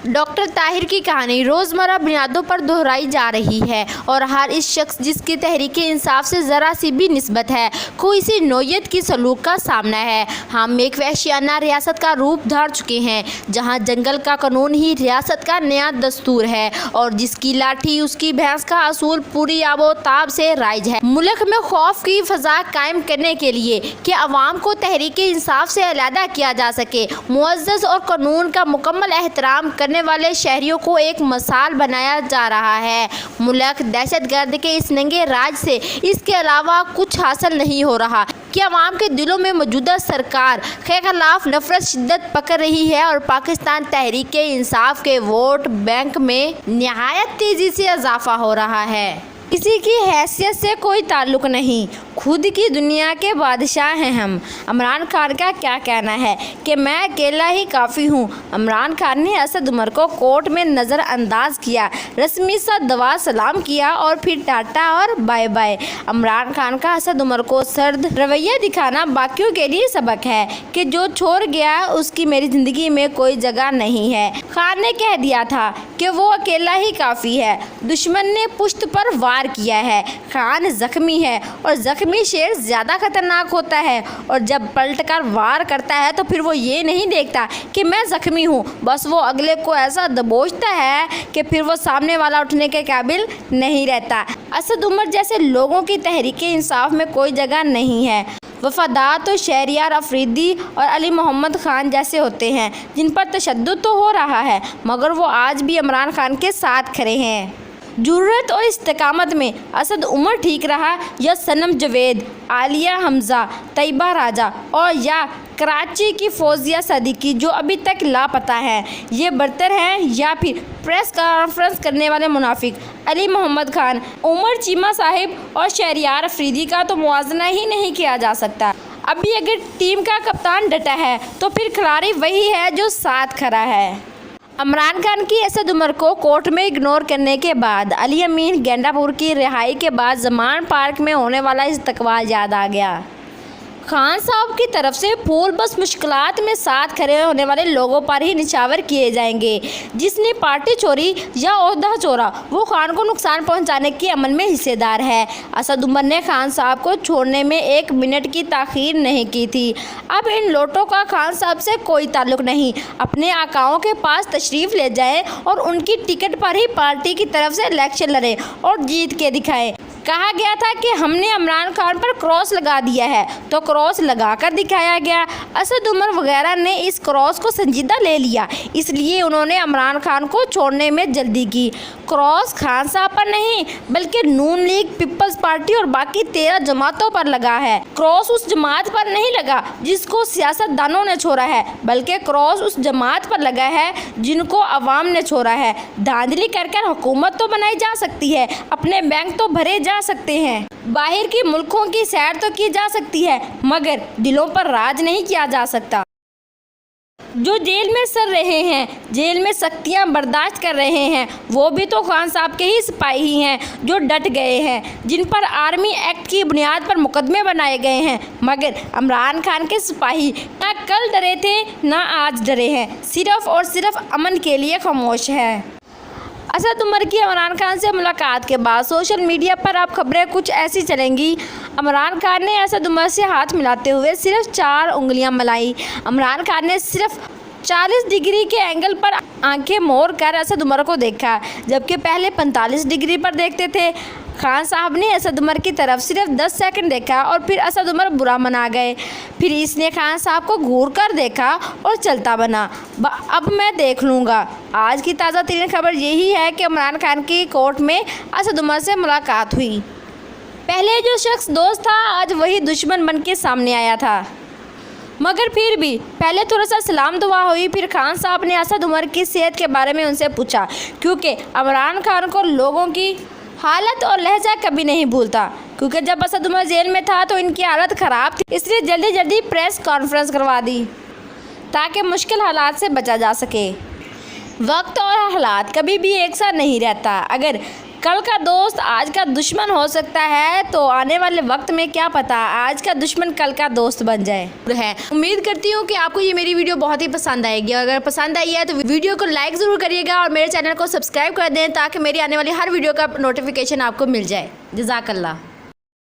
Doctor Tahir की कहानी रोज़मर्रा बुनियादों पर दोहराई जा रही है और हर इस शख्स जिसकी तहरीक इंसाफ से ज़रा सी भी निस्बत है को इसी नौयत की सलूक का सामना है। हम एक वहशियाना रियासत का रूप धार चुके हैं जहां जंगल का कानून ही रियासत का नया दस्तूर है और जिसकी लाठी उसकी भैंस का असूल पूरी आबोताब से राइज है। मुल्क में खौफ की फ़ज़ा कायम करने के लिए कि अवाम को तहरीक इंसाफ से अलहदा किया जा सके, मुअज़्ज़ज़ और कानून का मुकम्मल एहतराम करने वाले शहरियों को एक मिसाल बनाया जा रहा है। मुल्क दहशतगर्द के इस नंगे राज से इसके अलावा कुछ हासिल नहीं हो रहा कि अवाम के दिलों में मौजूदा सरकार के खिलाफ नफरत शिद्दत पकड़ रही है और पाकिस्तान तहरीक इंसाफ के वोट बैंक में निहायत तेज़ी से इजाफा हो रहा है। किसी की हैसियत से कोई ताल्लुक़ नहीं, खुद की दुनिया के बादशाह हैं हम। इमरान खान का क्या कहना है कि मैं अकेला ही काफ़ी हूँ। इमरान खान ने असद उमर को कोर्ट में नज़रअंदाज किया, रस्मी सा दवा सलाम किया और फिर टाटा और बाय बाय। इमरान खान का असद उमर को सर्द रवैया दिखाना बाकियों के लिए सबक है कि जो छोड़ गया उसकी मेरी ज़िंदगी में कोई जगह नहीं है। खान ने कह दिया था कि वो अकेला ही काफ़ी है। दुश्मन ने पुश्त पर वार किया है। खान जख्मी है और जख्मी शेर ज़्यादा खतरनाक होता है और जब पलटकर वार करता है तो फिर वो ये नहीं देखता कि मैं जख्मी हूँ, बस वो अगले को ऐसा दबोचता है कि फिर वो सामने वाला उठने के काबिल नहीं रहता। असद उमर जैसे लोगों की तहरीक इंसाफ में कोई जगह नहीं है। वफादार तो शहरियार अफरीदी और अली मोहम्मद खान जैसे होते हैं जिन पर तशद्दुद तो हो रहा है मगर वो आज भी इमरान खान के साथ खड़े हैं। जुर्रत और इस्तिकामत में असद उमर ठीक रहा या सनम जवेद, आलिया हमज़ा, तैयबा राजा और या कराची की फौजिया सदीकी जो अभी तक लापता हैं, ये बरतर हैं या फिर प्रेस कॉन्फ्रेंस करने वाले मुनाफिक अली मोहम्मद खान, उमर चीमा साहिब और शहरियार अफरीदी का तो मुआवजा ही नहीं किया जा सकता। अभी अगर टीम का कप्तान डटा है तो फिर खिलाड़ी वही है जो साथ खड़ा है। इमरान खान की असद उमर को कोर्ट में इग्नोर करने के बाद अली अमीन गेंडापुर की रिहाई के बाद जमान पार्क में होने वाला इस्तकबाल याद आ गया। खान साहब की तरफ से फूल बस मुश्किलात में साथ खड़े होने वाले लोगों पर ही निछावर किए जाएंगे। जिसने पार्टी चोरी या ओहदा चोरा वो खान को नुकसान पहुंचाने के अमल में हिस्सेदार है। असद उमर ने खान साहब को छोड़ने में 1 मिनट की ताख़ीर नहीं की थी। अब इन लोटों का खान साहब से कोई ताल्लुक़ नहीं। अपने आकाओं के पास तशरीफ़ ले जाएं और उनकी टिकट पर ही पार्टी की तरफ से इलेक्शन लड़ें और जीत के दिखाएं। कहा गया था कि हमने इमरान खान पर क्रॉस लगा दिया है तो क्रॉस लगाकर दिखाया गया। असद उमर वगैरह ने इस क्रॉस को संजीदा ले लिया, इसलिए उन्होंने इमरान खान को छोड़ने में जल्दी की। क्रॉस खान साहब पर नहीं बल्कि नून लीग, पीपल्स पार्टी और बाकी 13 जमातों पर लगा है। क्रॉस उस जमात पर नहीं लगा जिसको सियासतदानों ने छोड़ा है, बल्कि क्रॉस उस जमात पर लगा है जिनको अवाम ने छोड़ा है। धांधली कर हुकूमत तो बनाई जा सकती है, अपने बैंक तो भरे जा सकते हैं, बाहर के मुल्कों की सैर तो की जा सकती है, मगर दिलों पर राज नहीं किया जा सकता। जो जेल में सड़ रहे हैं, जेल में सख्तियां बर्दाश्त कर रहे हैं, वो भी तो खान साहब के ही सिपाही ही हैं जो डट गए हैं, जिन पर आर्मी एक्ट की बुनियाद पर मुकदमे बनाए गए हैं। मगर इमरान खान के सिपाही ना कल डरे थे ना आज डरे हैं, सिर्फ और सिर्फ अमन के लिए खामोश है। असद उमर की इमरान खान से मुलाकात के बाद सोशल मीडिया पर अब खबरें कुछ ऐसी चलेंगी। इमरान खान ने असद उमर से हाथ मिलाते हुए सिर्फ 4 उंगलियां मिलाई। इमरान खान ने सिर्फ 40 डिग्री के एंगल पर आंखें मोड़ कर असद उमर को देखा, जबकि पहले 45 डिग्री पर देखते थे। खान साहब ने असद उमर की तरफ सिर्फ 10 सेकंड देखा और फिर असद उमर बुरा मना गए। फिर इसने खान साहब को घूर कर देखा और चलता बना, अब मैं देख लूँगा। आज की ताज़ा तरीन खबर यही है कि इमरान खान की कोर्ट में असद उमर से मुलाकात हुई। पहले जो शख्स दोस्त था आज वही दुश्मन बन के सामने आया था, मगर फिर भी पहले थोड़ा सा सलाम दुआ हुई। फिर खान साहब ने असद उमर की सेहत के बारे में उनसे पूछा, क्योंकि इमरान खान को लोगों की हालत और लहजा कभी नहीं भूलता, क्योंकि जब असद उमर जेल में था तो इनकी हालत ख़राब थी, इसलिए जल्दी जल्दी प्रेस कॉन्फ्रेंस करवा दी ताकि मुश्किल हालात से बचा जा सके। वक्त और हालात कभी भी एक साथ नहीं रहता। अगर कल का दोस्त आज का दुश्मन हो सकता है, तो आने वाले वक्त में क्या पता आज का दुश्मन कल का दोस्त बन जाए। है उम्मीद करती हूँ कि आपको ये मेरी वीडियो बहुत ही पसंद आएगी। अगर पसंद आई है तो वीडियो को लाइक ज़रूर करिएगा और मेरे चैनल को सब्सक्राइब कर दें ताकि मेरी आने वाली हर वीडियो का नोटिफिकेशन आपको मिल जाए। जज़ाकल्लाह।